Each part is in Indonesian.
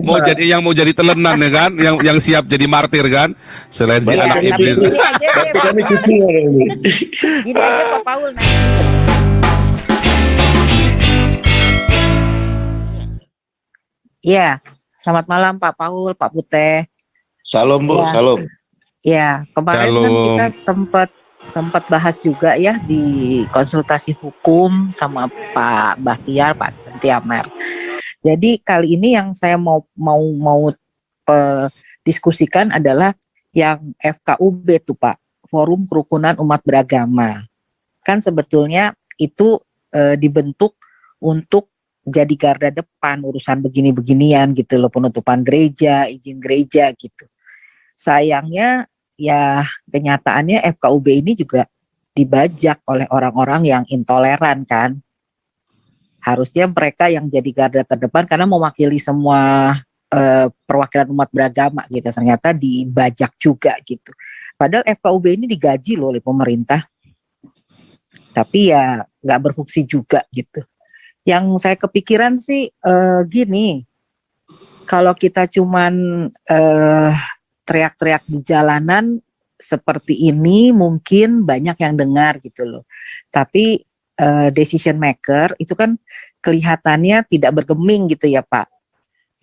mau jadi telenan ya kan, yang siap jadi martir kan, selain si anak iblis. Gini aja deh, gini aja Pak Paul. Iya, selamat malam Pak Paul, Pak Puteh. Salam Bu, Ya. salam. Ya, kemarin kan Shalom. kita sempat bahas juga ya di konsultasi hukum sama Pak Bahtiar, Pak Santiamer. Jadi kali ini yang saya mau diskusikan adalah yang FKUB tuh Pak, Forum Kerukunan Umat Beragama. Kan sebetulnya itu dibentuk untuk jadi garda depan urusan begini-beginian gitu loh, penutupan gereja, izin gereja gitu. Sayangnya ya kenyataannya FKUB ini juga dibajak oleh orang-orang yang intoleran kan. Harusnya mereka yang jadi garda terdepan karena mewakili semua perwakilan umat beragama gitu. Ternyata dibajak juga gitu. Padahal FKUB ini digaji loh oleh pemerintah. Tapi ya nggak berfungsi juga gitu. Yang saya kepikiran sih gini. Kalau kita cuman teriak-teriak di jalanan seperti ini mungkin banyak yang dengar gitu loh. Tapi decision maker itu kan kelihatannya tidak bergeming gitu ya Pak.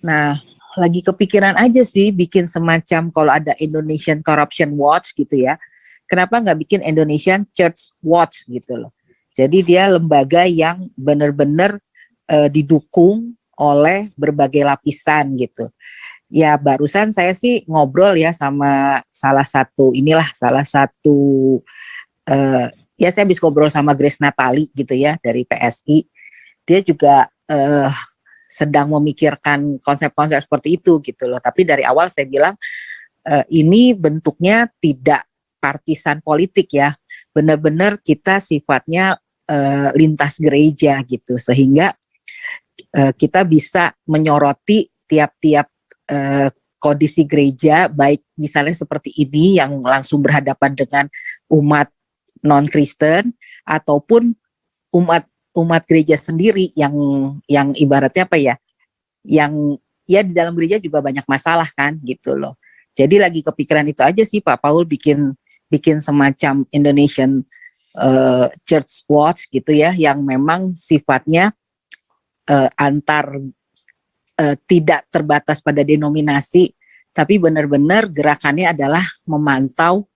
Nah, lagi kepikiran aja sih bikin semacam kalau ada Indonesian Corruption Watch gitu ya. Kenapa nggak bikin Indonesian Church Watch gitu loh. Jadi dia lembaga yang benar-benar didukung oleh berbagai lapisan gitu. Ya barusan saya sih ngobrol ya sama salah satu ya saya habis ngobrol sama Grace Natali gitu ya dari PSI. Dia juga sedang memikirkan konsep-konsep seperti itu gitu loh. Tapi dari awal saya bilang ini bentuknya tidak partisan politik ya. Benar-benar kita sifatnya lintas gereja gitu sehingga kita bisa menyoroti tiap-tiap kondisi gereja, baik misalnya seperti ini yang langsung berhadapan dengan umat non-Kristen ataupun umat gereja sendiri yang ibaratnya apa ya, yang ya di dalam gereja juga banyak masalah kan gitu loh. Jadi lagi kepikiran itu aja sih Pak Paul bikin semacam Indonesian Church Watch gitu ya, yang memang sifatnya tidak terbatas pada denominasi, tapi benar-benar gerakannya adalah memantau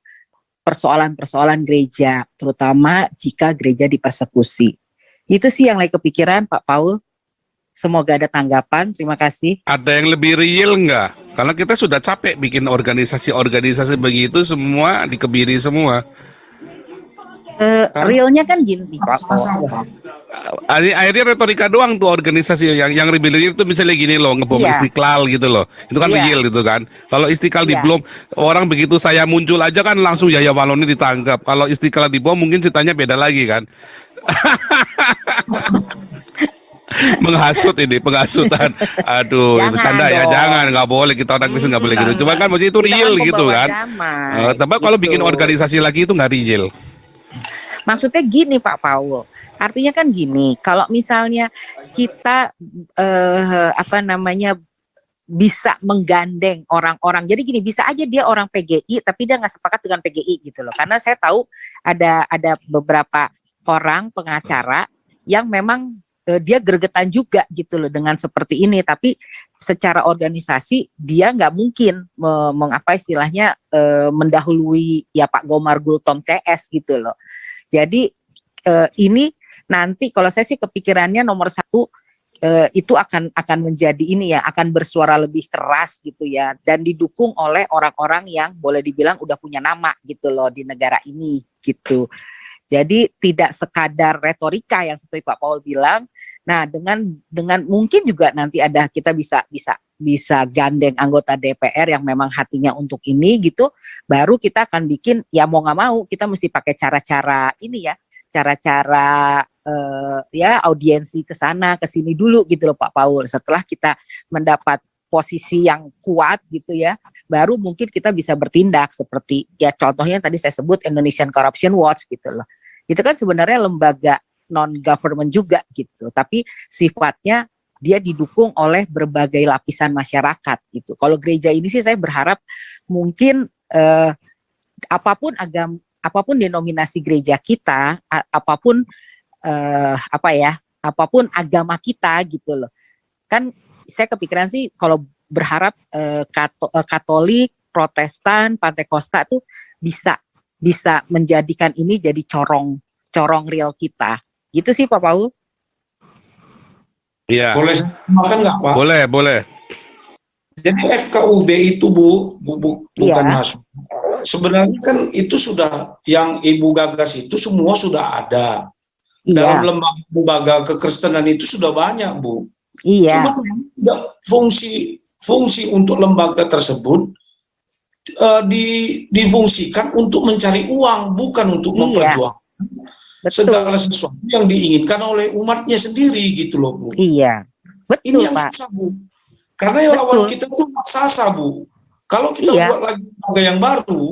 persoalan-persoalan gereja, terutama jika gereja dipersekusi. Itu sih yang lagi kepikiran Pak Paul. Semoga ada tanggapan. Terima kasih. Ada yang lebih real nggak? Karena kita sudah capek bikin organisasi-organisasi begitu, semua dikebiri semua. Realnya kan gini Pak Paul. Akhirnya retorika doang tuh organisasi yang real itu misalnya gini loh, ngebom Iya. Istiqlal gitu loh. Itu kan Iya. real gitu kan. Kalau Istiqlal Iya. dibom, orang begitu saya muncul aja kan langsung Yahya Waloni ditangkap. Kalau Istiqlal dibom mungkin ceritanya beda lagi kan. Menghasut ini, penghasutan. Aduh, Jangan bercanda ya, dong. jangan, nggak boleh, kita orang Kristen nggak boleh gitu. Cuma kan maksudnya itu Kita real kan gitu pembawa kan. damai, Tapi kalau gitu. bikin organisasi lagi itu nggak real. Maksudnya gini Pak Paul, artinya kan gini, kalau misalnya kita bisa menggandeng orang-orang, jadi gini bisa aja dia orang PGI tapi dia nggak sepakat dengan PGI gitu loh, karena saya tahu ada beberapa orang pengacara yang memang dia gregetan juga gitu loh dengan seperti ini, tapi secara organisasi dia nggak mungkin mendahului ya Pak Gomar Gultom CS gitu loh. Jadi ini nanti kalau saya sih kepikirannya nomor satu itu akan menjadi ini ya, akan bersuara lebih keras gitu ya, dan didukung oleh orang-orang yang boleh dibilang udah punya nama gitu loh di negara ini gitu. Jadi tidak sekadar retorika yang seperti Pak Paul bilang. Nah dengan mungkin juga nanti kita bisa gandeng anggota DPR yang memang hatinya untuk ini gitu, baru kita akan bikin ya mau nggak mau kita mesti pakai cara-cara ini ya, cara-cara ya audiensi ke sana ke sini dulu gitu loh Pak Paul. Setelah kita mendapat posisi yang kuat gitu ya, baru mungkin kita bisa bertindak seperti ya contohnya tadi saya sebut Indonesian Corruption Watch gitu loh. Itu kan sebenarnya lembaga non government juga gitu, tapi sifatnya dia didukung oleh berbagai lapisan masyarakat gitu. Kalau gereja ini sih saya berharap mungkin apapun apapun denominasi gereja kita, apapun apapun agama kita gitu loh. Kan saya kepikiran sih kalau berharap Katolik, Protestan, Pantekosta tuh bisa menjadikan ini jadi corong real kita. Gitu sih Pak Paul. Iya. Boleh makan nggak Pak? Boleh. Jadi FKUB itu bukan Iya. masuk. Sebenarnya kan itu sudah yang Ibu gagas itu semua sudah ada. Dalam Iya, lembaga kekristenan itu sudah banyak, Bu. iya, Cuma fungsi untuk lembaga tersebut difungsikan untuk mencari uang, bukan untuk Iya. memperjuangkan betul. segala sesuatu yang diinginkan oleh umatnya sendiri gitu loh, Bu. Iya, Ini betul yang Pak. susah, Bu. Karena yang lawan Betul. kita itu raksasa, Bu. Kalau kita Iya. buat lagi lembaga yang baru,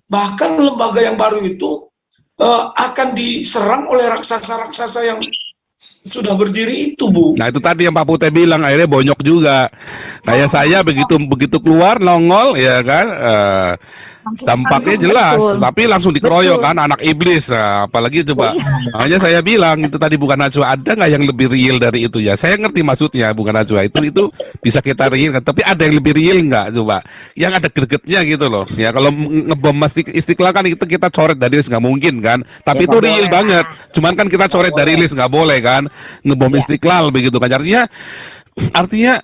bahkan lembaga yang baru itu akan diserang oleh raksasa-raksasa yang sudah berdiri itu, Bu. Nah itu tadi yang Pak Pute bilang, akhirnya bonyok juga. Kayak saya begitu keluar nongol ya kan, dampaknya jelas, Betul. tapi langsung dikeroyok Betul. kan anak iblis. Nah, apalagi coba, Iya. makanya saya bilang itu tadi bukan Najwa, ada nggak yang lebih real dari itu ya? Saya ngerti maksudnya bukan Najwa, itu bisa kita real kan, tapi ada yang lebih real nggak coba? Yang ada gregetnya gitu loh. Ya kalau ngebom Istiqlal kan itu kita coret dari list nggak mungkin kan, tapi Ya, itu nggak real boleh banget. Cuman kan kita coret dari list nggak boleh kan, ngebom Ya. Istiqlal begitu kan? Artinya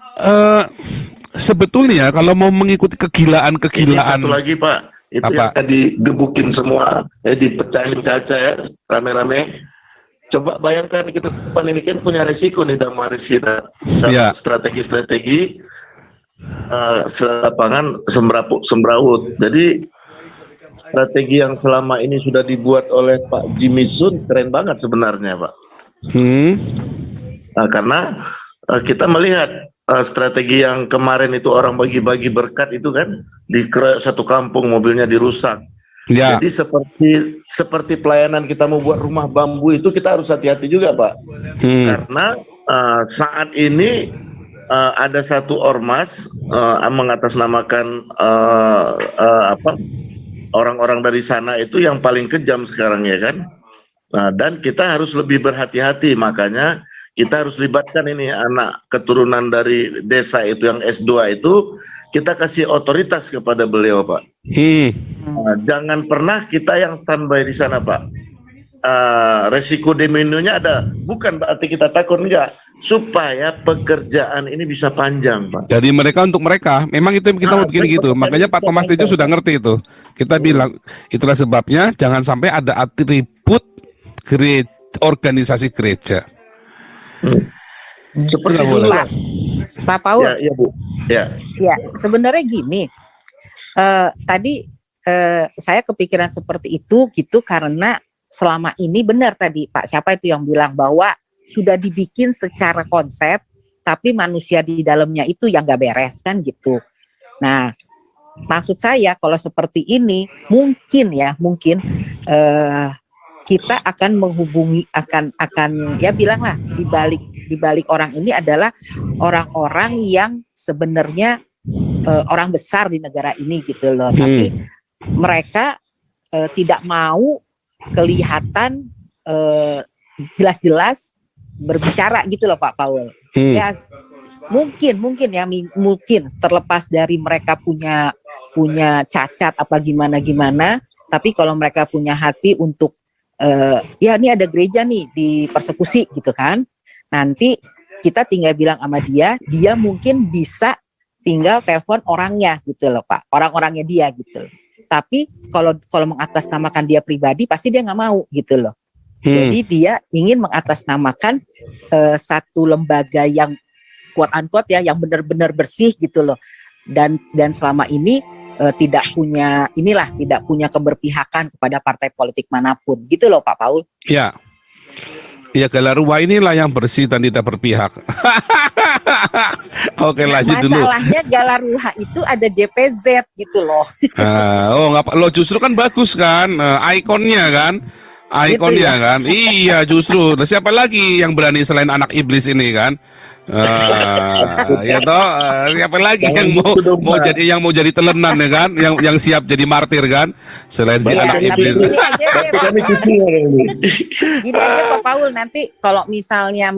sebetulnya kalau mau mengikuti Ini kegilaan satu lagi Pak, itu Apa? yang tadi gebukin semua, dipecahin kaca ya, rame-rame. Coba bayangkan kita depan ini kan punya resiko nih Damaris kita. Iya. Strategi-strategi lapangan semrawut. Jadi strategi yang selama ini sudah dibuat oleh Pak Jimmy Sun keren banget sebenarnya Pak. Nah, karena kita melihat strategi yang kemarin itu orang bagi-bagi berkat itu kan dikeroyok satu kampung, mobilnya dirusak. ya. Jadi seperti pelayanan kita mau buat rumah bambu itu kita harus hati-hati juga Pak. Karena saat ini ada satu ormas mengatasnamakan orang-orang dari sana itu yang paling kejam sekarang ya kan. Nah, dan kita harus lebih berhati-hati, makanya kita harus libatkan ini anak keturunan dari desa itu yang S2 itu, kita kasih otoritas kepada beliau Pak. Jangan pernah kita yang standby di sana Pak. Resiko dominonya ada, bukan berarti kita takut, enggak, supaya pekerjaan ini bisa panjang Pak. Jadi mereka untuk mereka, memang itu yang kita mau bikin gitu. Makanya Pak Thomas Tejo sudah ngerti itu. Kita bilang itulah sebabnya jangan sampai ada atribut organisasi gereja. Seperti Nggak dulu boleh. lah. Pak Paul. Ya Bu. Ya. Ya, sebenarnya gini, tadi saya kepikiran seperti itu gitu karena selama ini benar tadi Pak, siapa itu yang bilang bahwa sudah dibikin secara konsep, tapi manusia di dalamnya itu yang gak beres kan gitu. Nah, maksud saya kalau seperti ini mungkin kita akan menghubungi akan ya bilanglah di balik orang ini adalah orang-orang yang sebenarnya orang besar di negara ini gitu loh, tapi mereka tidak mau kelihatan jelas-jelas berbicara gitu loh Pak Paul. Ya mungkin terlepas dari mereka punya cacat apa gimana, tapi kalau mereka punya hati untuk ya ini ada gereja nih dipersekusi gitu kan, nanti kita tinggal bilang sama dia mungkin bisa tinggal telepon orangnya gitu loh Pak, orang-orangnya dia gitu. Tapi kalau mengatasnamakan dia pribadi pasti dia nggak mau gitu loh. Jadi dia ingin mengatasnamakan satu lembaga yang quote unquote ya, yang benar-benar bersih gitu loh. Dan selama ini tidak punya keberpihakan kepada partai politik manapun gitu loh Pak Paul. Ya. Ya, Galarua inilah yang bersih dan tidak berpihak. Oke, lanjut dulu. Masalahnya Galarua itu ada JPZ gitu loh. Lo justru kan bagus kan, ikonnya kan, Gitu ya? kan. Iya, justru. Nah, siapa lagi yang berani selain anak iblis ini kan? Ya toh, siapa lagi Jangan yang gitu dong, Pak. yang mau jadi telenan ya kan, yang siap jadi martir kan, selain si Iya, anak tapi iblis. gini aja deh, Tapi Pak. kami kecil ini. Gini aja Pak Paul, nanti kalau misalnya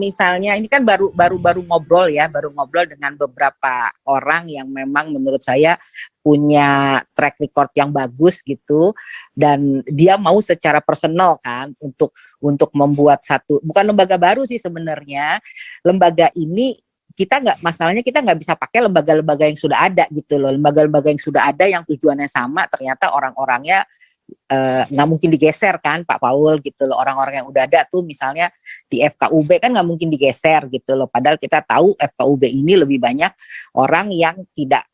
ini kan baru ngobrol ya, baru ngobrol dengan beberapa orang yang memang menurut saya punya track record yang bagus gitu, dan dia mau secara personal kan untuk membuat satu, bukan lembaga baru sih sebenarnya. Lembaga ini masalahnya kita nggak bisa pakai lembaga-lembaga yang sudah ada gitu loh. Lembaga-lembaga yang sudah ada yang tujuannya sama, ternyata orang-orangnya nggak mungkin digeser kan Pak Paul gitu loh. Orang-orang yang udah ada tuh misalnya di FKUB kan nggak mungkin digeser gitu loh, padahal kita tahu FKUB ini lebih banyak orang yang tidak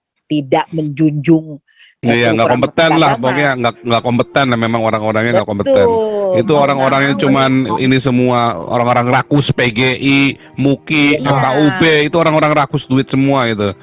menjunjung Iya, nggak ukuran kompeten lah, beragama. pokoknya nggak kompeten lah, memang orang-orangnya nggak kompeten. Betul. Itu orang-orangnya cuman ini semua orang-orang rakus PGI, MUKI, Iya. FKUB, itu orang-orang rakus duit semua itu.